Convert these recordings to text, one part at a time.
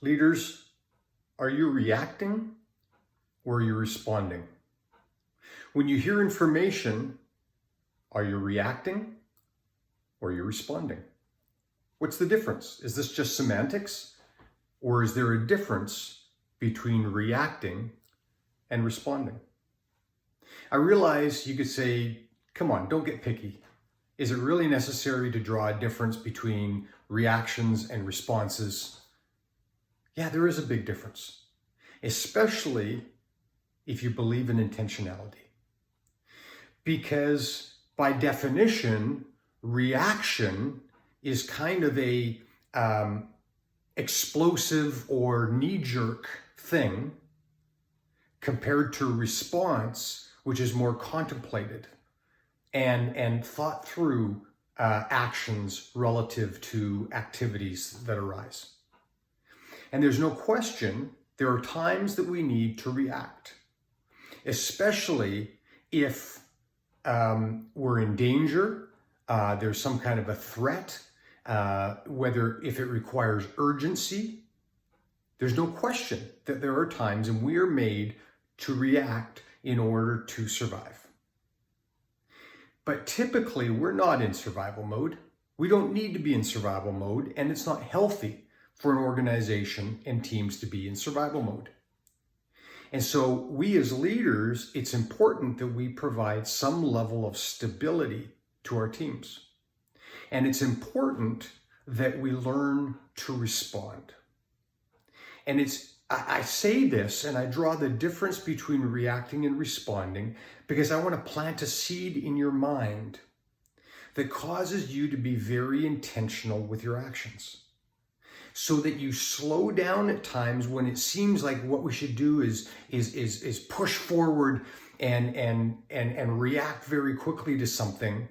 Leaders, are you reacting or are you responding? When you hear information, are you reacting or are you responding? What's the difference? Is this just semantics, or is there a difference between reacting and responding? I realize you could say, come on, don't get picky. Is it really necessary to draw a difference between reactions and responses? Yeah, there is a big difference, especially if you believe in intentionality. Because by definition, reaction is kind of a explosive or knee-jerk thing compared to response, which is more contemplated and thought through actions relative to activities that arise. And there's no question there are times that we need to react, especially if we're in danger, there's some kind of a threat, if it requires urgency. There's no question that there are times and we are made to react in order to survive. But typically, we're not in survival mode. We don't need to be in survival mode, and it's not healthy for an organization and teams to be in survival mode. And so we as leaders, it's important that we provide some level of stability to our teams. And it's important that we learn to respond. And I say this and I draw the difference between reacting and responding because I want to plant a seed in your mind that causes you to be very intentional with your actions, so that you slow down at times when it seems like what we should do is push forward and react very quickly to something.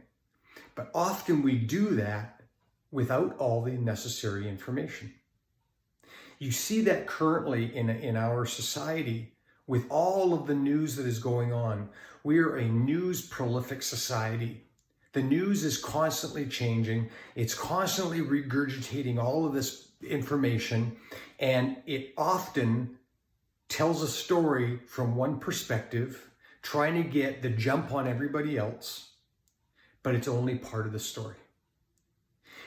But often we do that without all the necessary information. You see that currently in our society with all of the news that is going on. We are a news prolific society. The news is constantly changing. It's constantly regurgitating all of this information, and it often tells a story from one perspective, trying to get the jump on everybody else, but it's only part of the story.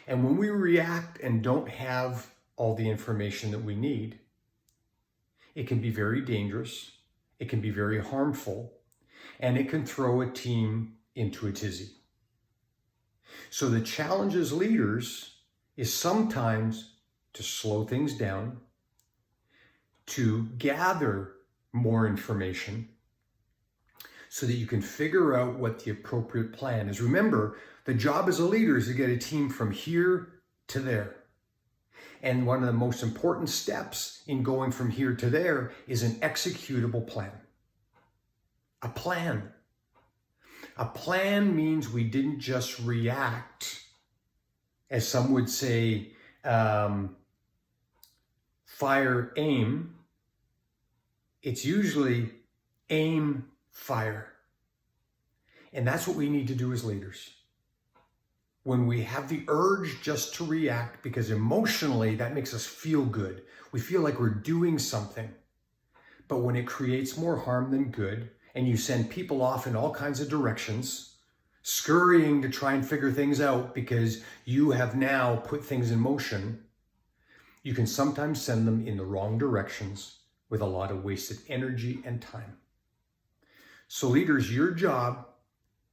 And when we react and don't have all the information that we need, it can be very dangerous, it can be very harmful, and it can throw a team into a tizzy. So the challenge as leaders is sometimes to slow things down, to gather more information so that you can figure out what the appropriate plan is. Remember, the job as a leader is to get a team from here to there. And one of the most important steps in going from here to there is an executable plan. A plan. A plan means we didn't just react, as some would say, fire, aim. It's usually aim, fire. And that's what we need to do as leaders. When we have the urge just to react, because emotionally that makes us feel good. We feel like we're doing something. But when it creates more harm than good, and you send people off in all kinds of directions, scurrying to try and figure things out because you have now put things in motion, you can sometimes send them in the wrong directions with a lot of wasted energy and time. So leaders, your job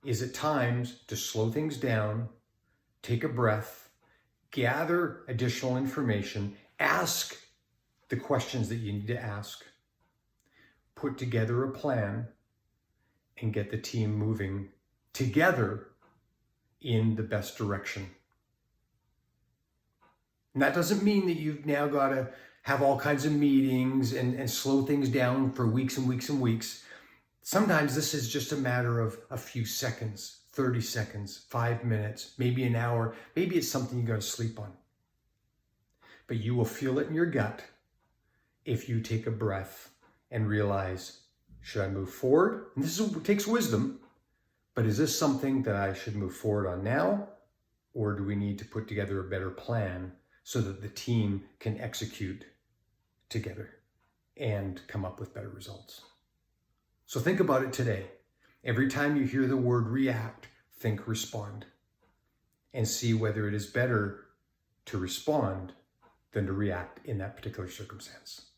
is at times to slow things down, take a breath, gather additional information, ask the questions that you need to ask, put together a plan, and get the team moving together in the best direction. And that doesn't mean that you've now got to have all kinds of meetings and slow things down for weeks and weeks and weeks. Sometimes this is just a matter of a few seconds, 30 seconds, 5 minutes, maybe an hour. Maybe it's something you got to sleep on. But you will feel it in your gut if you take a breath and realize, should I move forward? And this takes wisdom, but is this something that I should move forward on now? Or do we need to put together a better plan so that the team can execute together and come up with better results. So think about it today. Every time you hear the word react, think respond, and see whether it is better to respond than to react in that particular circumstance.